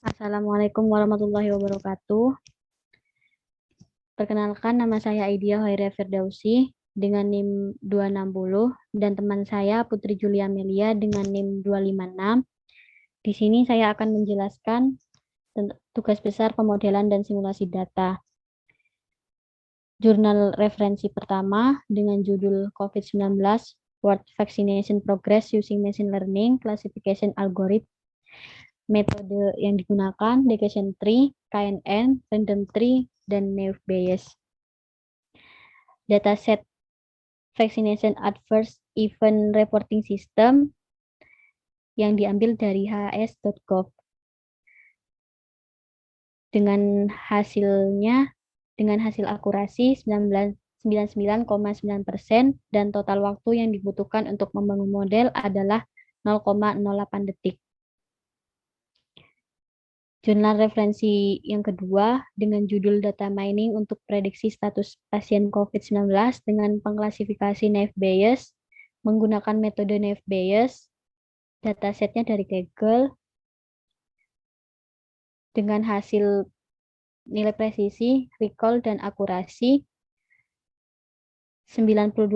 Assalamualaikum warahmatullahi wabarakatuh. Perkenalkan, nama saya Aidia Hoiria Firdausi dengan NIM 260 dan teman saya Putri Julia Amelia dengan NIM 256. Di sini saya akan menjelaskan tugas besar pemodelan dan simulasi data. Jurnal referensi pertama dengan judul COVID-19 World Vaccination Progress Using Machine Learning Classification Algorithm. Metode yang digunakan Decision Tree, KNN, Random Tree, dan Naive Bayes. Dataset Vaccination Adverse Event Reporting System yang diambil dari hs.gov. Dengan hasil akurasi 99,9% dan total waktu yang dibutuhkan untuk membangun model adalah 0,08 detik. Jurnal referensi yang kedua dengan judul Data Mining untuk prediksi status pasien COVID-19 dengan pengklasifikasi Naive Bayes menggunakan metode Naive Bayes. Datasetnya dari Kaggle dengan hasil nilai presisi, recall, dan akurasi 92%,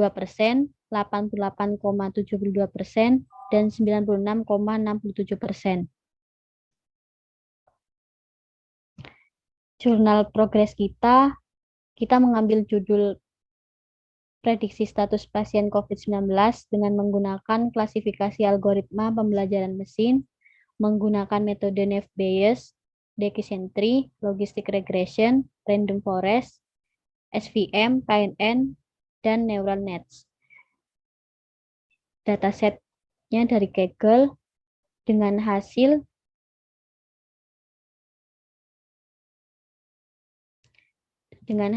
88,72%, dan 96,67%. Jurnal progres kita mengambil judul prediksi status pasien COVID-19 dengan menggunakan klasifikasi algoritma pembelajaran mesin, menggunakan metode Naive Bayes, Decision Tree, Logistic Regression, Random Forest, SVM, KNN, dan Neural Nets. Datasetnya dari Kaggle dengan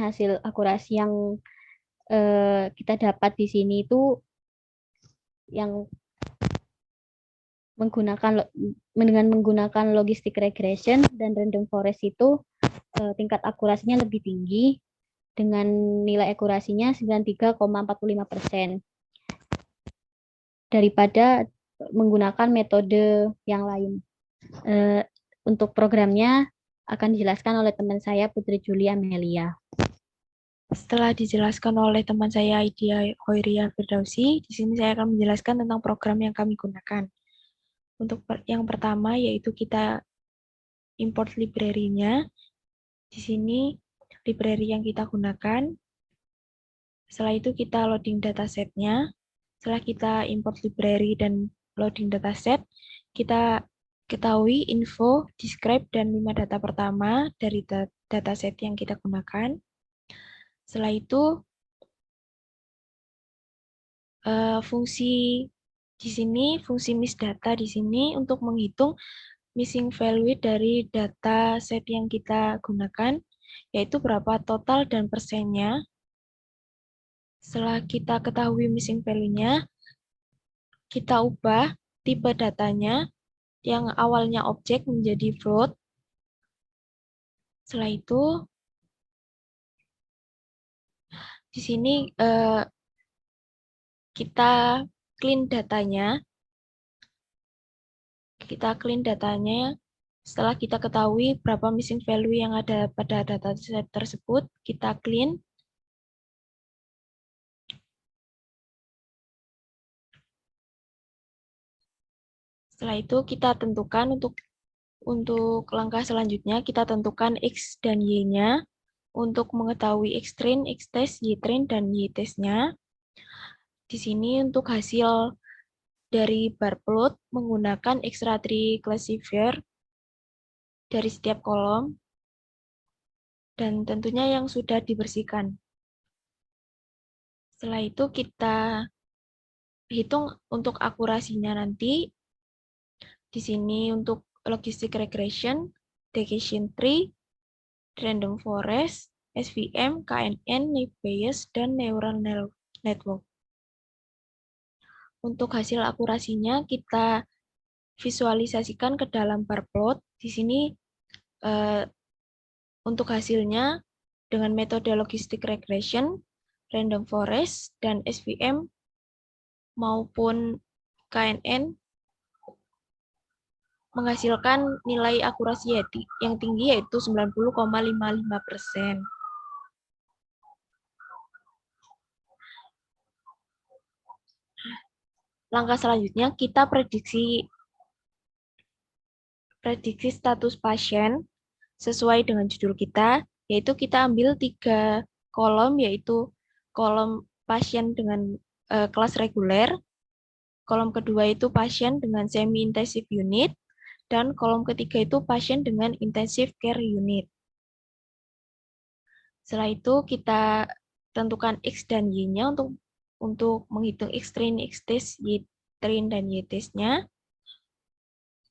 hasil akurasi yang kita dapat di sini itu yang dengan menggunakan logistic regression dan random forest itu tingkat akurasinya lebih tinggi dengan nilai akurasinya 93,45% daripada menggunakan metode yang lain. Untuk programnya akan dijelaskan oleh teman saya Putri Julia Amelia. Setelah dijelaskan oleh teman saya Aidia Hoiria Firdausi, di sini saya akan menjelaskan tentang program yang kami gunakan. Untuk yang pertama yaitu kita import library-nya. Di sini library yang kita gunakan. Setelah itu kita loading dataset-nya. Setelah kita import library dan loading dataset, kita ketahui info, describe, dan 5 data pertama dari dataset yang kita gunakan. Setelah itu, fungsi di sini, fungsi misdata di sini untuk menghitung missing value dari data set yang kita gunakan, yaitu berapa total dan persennya. Setelah kita ketahui missing value-nya, kita ubah tipe datanya yang awalnya objek menjadi float. Setelah itu, di sini kita clean datanya. Setelah kita ketahui berapa missing value yang ada pada dataset tersebut, kita clean. Setelah itu kita tentukan untuk langkah selanjutnya, kita tentukan X dan Y-nya untuk mengetahui X-train, X-test, Y-train, dan Y-test-nya. Di sini untuk hasil dari bar plot menggunakan extra tree classifier dari setiap kolom dan tentunya yang sudah dibersihkan. Setelah itu kita hitung untuk akurasinya nanti. Di sini untuk logistic regression, decision tree, random forest, SVM, KNN, Naive Bayes, dan neural network. Untuk hasil akurasinya kita visualisasikan ke dalam bar plot. Di sini untuk hasilnya dengan metode logistic regression, random forest, dan SVM maupun KNN menghasilkan nilai akurasi yang tinggi yaitu 90,55%. Langkah selanjutnya kita prediksi status pasien sesuai dengan judul kita, yaitu kita ambil 3 kolom, yaitu kolom pasien dengan kelas reguler, kolom kedua itu pasien dengan semi-intensive unit, dan kolom ketiga itu pasien dengan intensive care unit. Setelah itu kita tentukan X dan Y-nya untuk menghitung X-trin, X-test, Y-trin, dan Y-test-nya.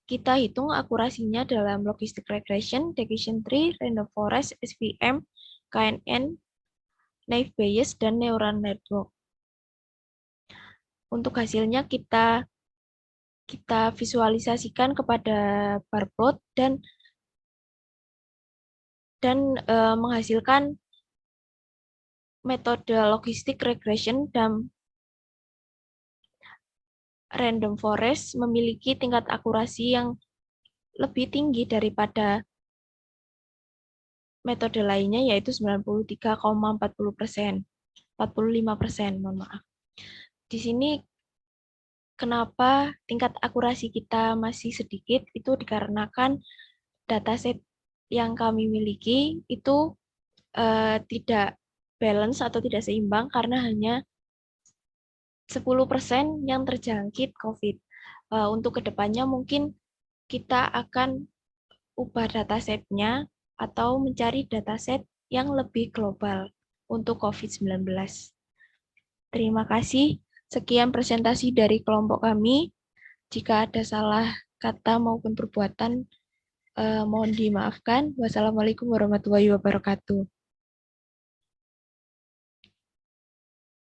Kita hitung akurasinya dalam logistic regression, decision tree, random forest, SVM, KNN, naive Bayes, dan neural network. Untuk hasilnya kita visualisasikan kepada bar plot dan menghasilkan metode logistic regression dan random forest memiliki tingkat akurasi yang lebih tinggi daripada metode lainnya, yaitu 93,40%, 45%, mohon maaf. Di sini kenapa tingkat akurasi kita masih sedikit, itu dikarenakan dataset yang kami miliki itu tidak balance atau tidak seimbang karena hanya 10% yang terjangkit COVID. Untuk kedepannya mungkin kita akan ubah datasetnya atau mencari dataset yang lebih global untuk COVID-19. Terima kasih. Sekian presentasi dari kelompok kami. Jika ada salah kata maupun perbuatan, mohon dimaafkan. Wassalamualaikum warahmatullahi wabarakatuh.